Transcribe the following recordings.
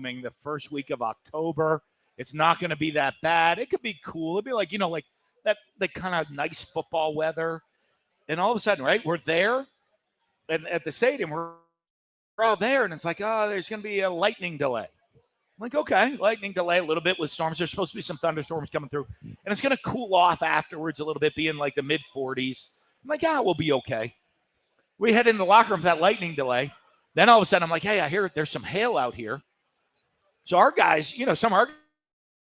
Wyoming the first week of October. It's not going to be that bad. It could be cool. It'd be like, like that kind of nice football weather. And all of a sudden, right, we're there and at the stadium, we're all there. And it's like, oh, there's going to be a lightning delay. I'm like, okay, lightning delay a little bit with storms. There's supposed to be some thunderstorms coming through. And it's going to cool off afterwards a little bit, be in like the mid-40s. I'm like, yeah, we'll be okay. We head into the locker room for that lightning delay. Then all of a sudden, I'm like, hey, I hear there's some hail out here. So our guys, some of our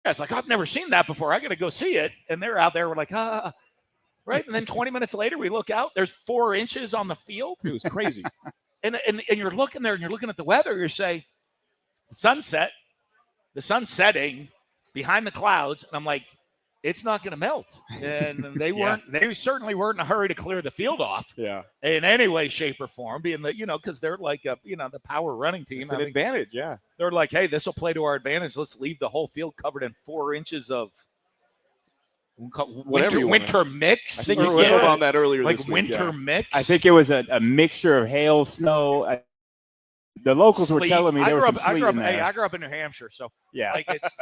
guys like, I've never seen that before. I got to go see it. And they're out there. We're like, right? And then 20 minutes later, we look out. There's 4 inches on the field. It was crazy. and you're looking there and you're looking at the weather. You say, the sun's setting behind the clouds. And I'm like, it's not going to melt. And they certainly weren't in a hurry to clear the field off. Yeah. In any way, shape, or form, being that, because they're like, the power running team. It's an advantage, yeah. They're like, hey, this will play to our advantage. Let's leave the whole field covered in 4 inches of winter mix. I think you settled on that earlier like this week. Winter mix. I think it was a mixture of hail, snow. The locals sleet. Were telling me there was some sleet in there. Hey, I grew up in New Hampshire, so yeah, like it's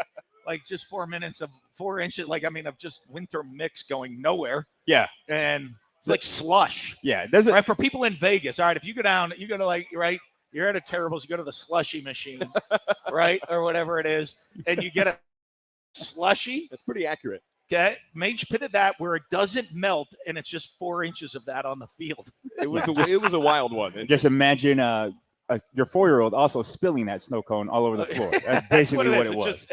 like just 4 minutes of 4 inches. Like of just winter mix going nowhere. Yeah, and it's like slush. Yeah, there's right for people in Vegas. All right, if you go down, you go to like right, you're at a Terrible's, you go to the slushy machine, right, or whatever it is, and you get a slushy. That's pretty accurate. Okay, Mage pitted that where it doesn't melt, and it's just 4 inches of that on the field. It was a wild one. And just imagine your 4-year-old also spilling that snow cone all over the floor. That's basically what it was.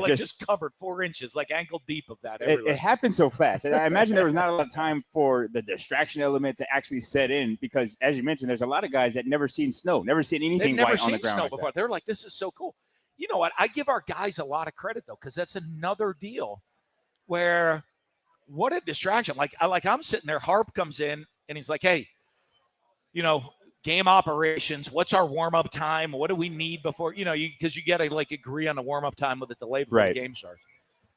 Just covered 4 inches, like ankle deep of that. It happened so fast. And I imagine there was not a lot of time for the distraction element to actually set in because, as you mentioned, there's a lot of guys that never seen snow, never seen anything white on the ground like before. They're like, this is so cool. You know what? I give our guys a lot of credit, though, because that's another deal where what a distraction. Like I'm sitting there, Harp comes in, and he's like, hey, game operations, what's our warm-up time? What do we need before, because you got to agree on the warm-up time with the delay before the game starts.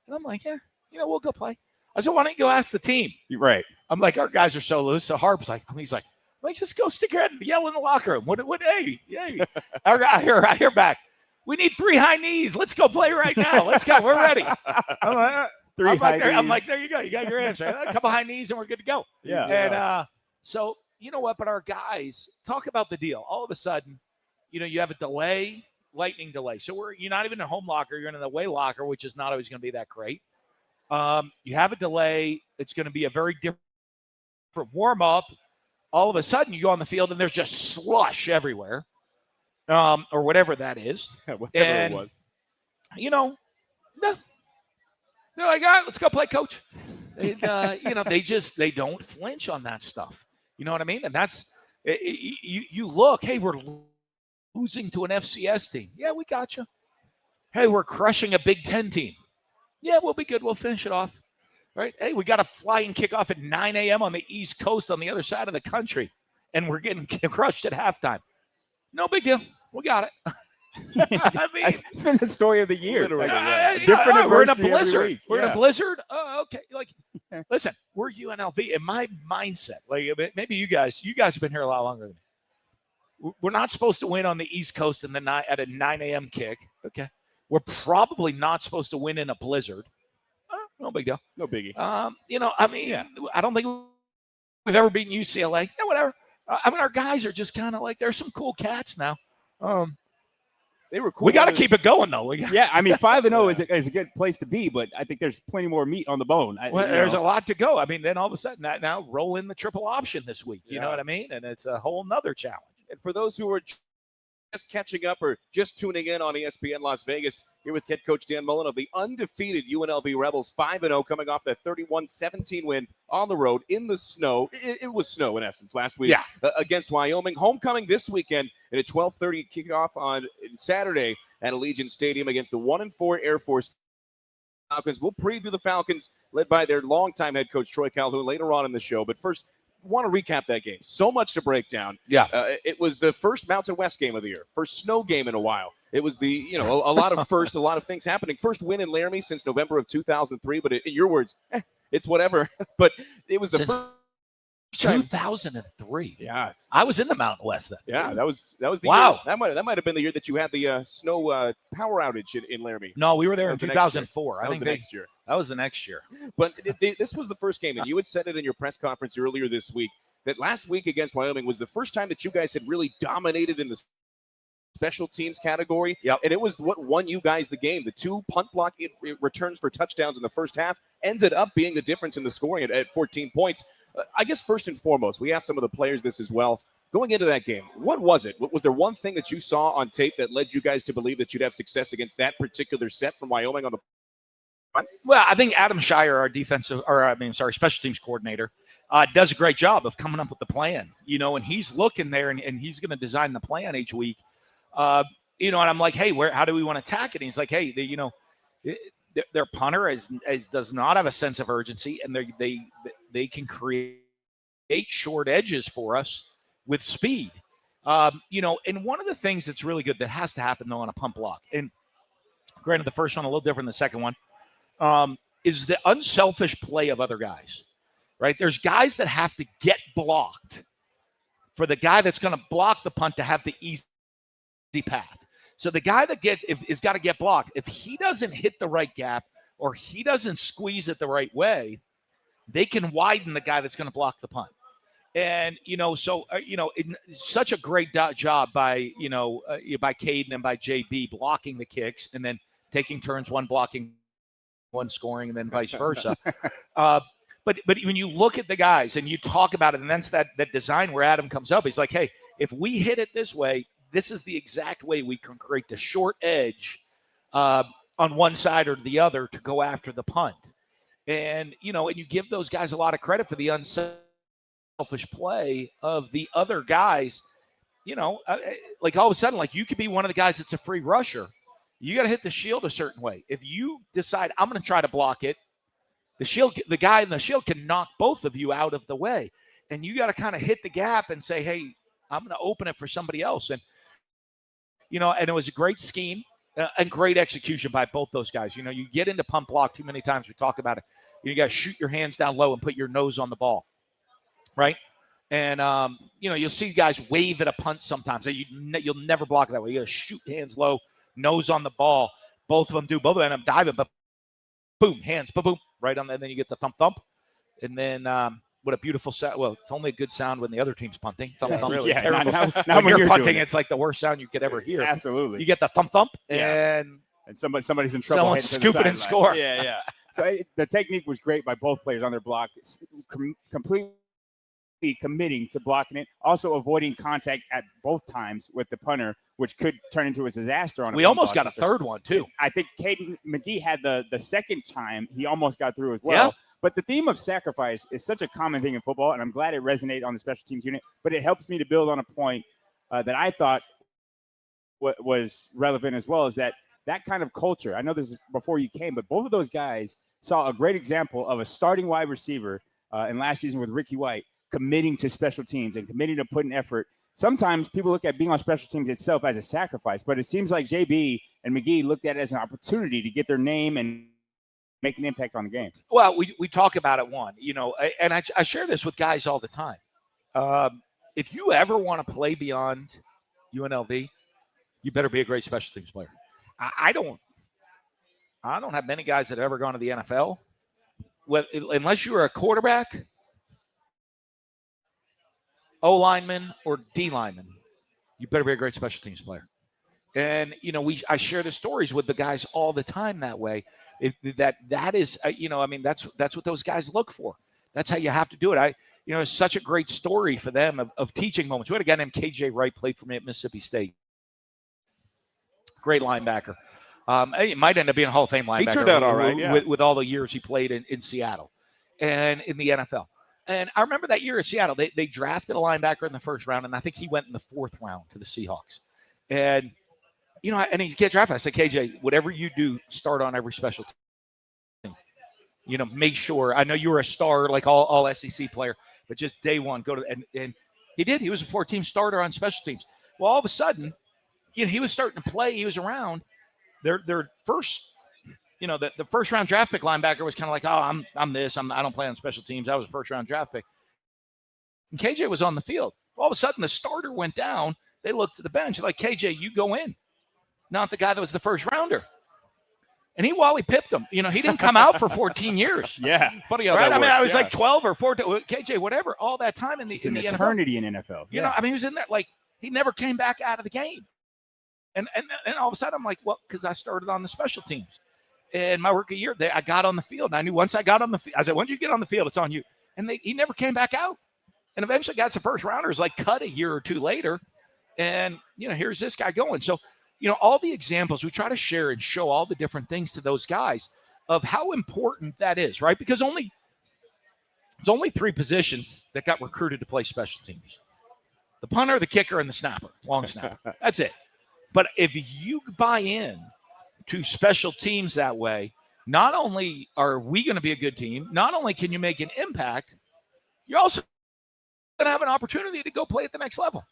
And I'm like, yeah, we'll go play. I said, why don't you go ask the team? Right. I'm like, our guys are so loose. So Harp's like, he's like, just go stick your head and yell in the locker room. Hey. I hear back. We need 3 high knees. Let's go play right now. Let's go. We're ready. I'm like, there you go. You got your answer. A couple high knees and we're good to go. Yeah. And so, you know what? But our guys, talk about the deal. All of a sudden, you have a delay, lightning delay. So you're not even in a home locker. You're in an away locker, which is not always going to be that great. You have a delay. It's going to be a very different warm-up. All of a sudden, you go on the field, and there's just slush everywhere, or whatever that is. It was. No. They're like, all right, let's go play, coach. They don't flinch on that stuff. You know what I mean? And that's you look, hey, we're losing to an FCS team. Yeah, we got you. Hey, we're crushing a Big Ten team. Yeah, we'll be good. We'll finish it off. Right? Hey, we got a flying kickoff at 9 a.m. on the East Coast on the other side of the country, and we're getting crushed at halftime. No big deal. We got it. I mean, it's been the story of the year. Literally, we're in a blizzard. We're in a Yeah. blizzard. Oh, okay. Listen, we're UNLV. In my mindset, maybe you guys have been here a lot longer than me. We're not supposed to win on the East Coast in the night at a 9 a.m. kick. Okay. We're probably not supposed to win in a blizzard. No big deal. No biggie. I don't think we've ever beaten UCLA. Yeah, whatever. Our guys are just kind of like, there's some cool cats now. They were cool. We got to keep it going, though. 5-0 is a good place to be, but I think there's plenty more meat on the bone. There's a lot to go. Then all of a sudden, now roll in the triple option this week. You know what I mean? And it's a whole nother challenge. And for those who are just catching up or just tuning in on ESPN Las Vegas, here with head coach Dan Mullen of the undefeated UNLV Rebels, 5-0, coming off that 31-17 win on the road in the snow. It was snow, in essence, last week against Wyoming. Homecoming this weekend at a 12:30 kickoff on Saturday at Allegiant Stadium against the 1-4 Air Force Falcons. We'll preview the Falcons, led by their longtime head coach, Troy Calhoun, later on in the show. But first, want to recap that game. So much to break down. Yeah. It was the first Mountain West game of the year, first snow game in a while. It was a lot of firsts, a lot of things happening. First win in Laramie since November of 2003, but in your words, it's whatever. But it was the first 2003. Yeah, I was in the Mountain West then. yeah, that was the Wow. year. That might have been the year that you had the snow power outage in Laramie. No, we were there That in was the next year. 2004. I That was think the next year. that was the next year. But this was the first game, and you had said it in your press conference earlier this week that last week against Wyoming was the first time that you guys had really dominated in the special teams category. Yep. And it was what won you guys the game. The 2 punt block returns for touchdowns in the first half ended up being the difference in the scoring at 14 points. I guess first and foremost, we asked some of the players this as well. Going into that game, what was it? Was there one thing that you saw on tape that led you guys to believe that you'd have success against that particular set from Wyoming on the punt? Well, I think Adam Shire, our special teams coordinator, does a great job of coming up with the plan, and he's looking there and he's going to design the plan each week. And I'm like, hey, how do we want to attack it? And he's like, hey, their punter does not have a sense of urgency, and they can create short edges for us with speed. And one of the things that's really good that has to happen though on a pump block, and granted the first one a little different than the second one, is the unselfish play of other guys, right? There's guys that have to get blocked for the guy that's going to block the punt to have the easy path. So the guy that is got to get blocked. If he doesn't hit the right gap or he doesn't squeeze it the right way, they can widen the guy that's going to block the punt. And, such a great job by Caden and by JB blocking the kicks and then taking turns, one blocking, one scoring, and then vice versa. But when you look at the guys and you talk about it, and that's that design where Adam comes up, he's like, hey, if we hit it this way, this is the exact way we can create the short edge on one side or the other to go after the punt. And, and you give those guys a lot of credit for the unselfish play of the other guys. Like all of a sudden, like you could be one of the guys that's a free rusher. You got to hit the shield a certain way. If you decide I'm going to try to block it, the guy in the shield can knock both of you out of the way. And you got to kind of hit the gap and say, hey, I'm going to open it for somebody else. And, and it was a great scheme and great execution by both those guys. You get into pump block too many times. We talk about it. You got to shoot your hands down low and put your nose on the ball. Right. And, you'll see guys wave at a punt sometimes. You'll never block that way. You got to shoot hands low, nose on the ball. Both of them do. Both of them end up diving, but boom, hands, boom, boom, right on there. And then you get the thump. And then what a beautiful sound. Well, it's only a good sound when the other team's punting. Thump. Really, yeah, terrible. Now when you're punting, it's like the worst sound you could ever hear. Absolutely. You get the thump, yeah. and somebody's in trouble. Someone's scooping and score. Yeah. So the technique was great by both players on their block, completely committing to blocking it, also avoiding contact at both times with the punter, which could turn into a disaster on a We almost got a third one, too. I think Caden McGee had the second time he almost got through as well. Yeah. But the theme of sacrifice is such a common thing in football, and I'm glad it resonated on the special teams unit. But it helps me to build on a point that I thought was relevant as well, is that kind of culture. I know this is before you came, but both of those guys saw a great example of a starting wide receiver in last season with Ricky White committing to special teams and committing to putting effort. Sometimes people look at being on special teams itself as a sacrifice, but it seems like JB and McGee looked at it as an opportunity to get their name and make an impact on the game. Well, we talk about it and I share this with guys all the time. If you ever want to play beyond UNLV, you better be a great special teams player. I don't have many guys that have ever gone to the NFL. Unless you're a quarterback, O lineman, or D lineman, you better be a great special teams player. And I share the stories with the guys all the time that way. That is, that's what those guys look for. That's how you have to do it. It's such a great story for them of teaching moments. We had a guy named KJ Wright, played for me at Mississippi State. Great linebacker. It might end up being a Hall of Fame linebacker. He turned out all right, yeah. with all the years he played in Seattle and in the NFL. And I remember that year at Seattle, they drafted a linebacker in the first round, and I think he went in the fourth round to the Seahawks. And, and he get drafted. I said, KJ, whatever you do, start on every special team. Make sure. I know you were a star, like all SEC player, but just day one, go to and he did. He was a 4-team starter on special teams. Well, all of a sudden, he was starting to play. He was around. Their first, the first round draft pick linebacker was kind of like, oh, I'm this. I don't play on special teams. I was a first round draft pick. And KJ was on the field. All of a sudden, the starter went down. They looked at the bench like, KJ, you go in. Not the guy that was the first rounder. And he Wally pipped him. You know, he didn't come out for 14 years. Yeah. Funny how Right? that I mean, works, I was yeah. like 12 or 14, KJ, whatever, all that time in the, It's in an the NFL. eternity in NFL. You know, I mean, he was in there like he never came back out of the game. And all of a sudden I'm like, well, because I started on the special teams. And my rookie year, I got on the field. And I knew once I got on the field, I said, once you get on the field, it's on you. And he never came back out. And eventually got some first rounders, like cut a year or two later. And, you know, here's this guy going. So, you know, all the examples, we try to share and show all the different things to those guys of how important that is, right? Because there's only 3 positions that got recruited to play special teams. The punter, the kicker, and the snapper, long snapper. That's it. But if you buy in to special teams that way, not only are we going to be a good team, not only can you make an impact, you're also going to have an opportunity to go play at the next level.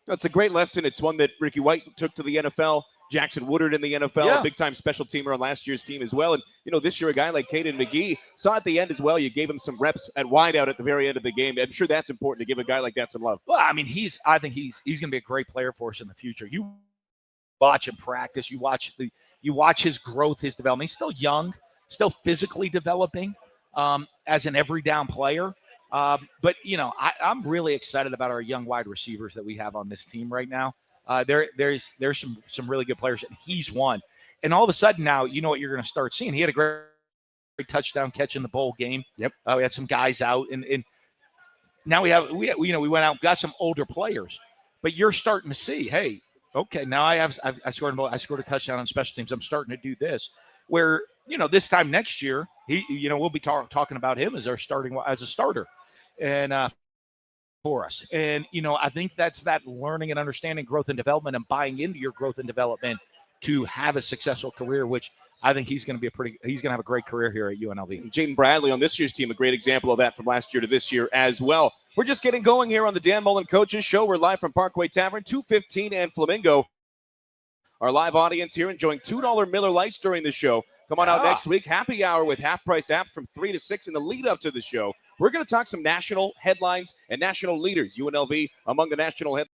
That's a great lesson. It's one that Ricky White took to the NFL. Jackson Woodard in the NFL, a big-time special teamer on last year's team as well. And, you know, this year a guy like Caden McGee saw at the end as well, you gave him some reps at wideout at the very end of the game. I'm sure that's important to give a guy like that some love. Well, I mean, I think he's going to be a great player for us in the future. You watch him practice. You watch his growth, his development. He's still young, still physically developing as an every down player. But, you know, I'm really excited about our young wide receivers that we have on this team right now. There's some really good players, and he's one. And all of a sudden now, you know what you're going to start seeing. He had a great touchdown catch in the bowl game. Yep. We had some guys out, and now we went out and got some older players. But you're starting to see, hey, okay, now I scored a touchdown on special teams. I'm starting to do this. Where, you know, this time next year, we'll be talking about him as a starter, and for us. And, you know, I think that's that learning and understanding growth and development and buying into your growth and development to have a successful career, which I think he's going to have a great career here at UNLV. Jaden Bradley on this year's team, a great example of that from last year to this year as well. We're just getting going here on the Dan Mullen Coaches Show. We're live from Parkway Tavern, 215 and Flamingo. Our live audience here enjoying $2 Miller Lights during the show. Come on out next week. Happy hour with half-price apps from 3 to 6 in the lead-up to the show. We're going to talk some national headlines and national leaders. UNLV among the national headlines.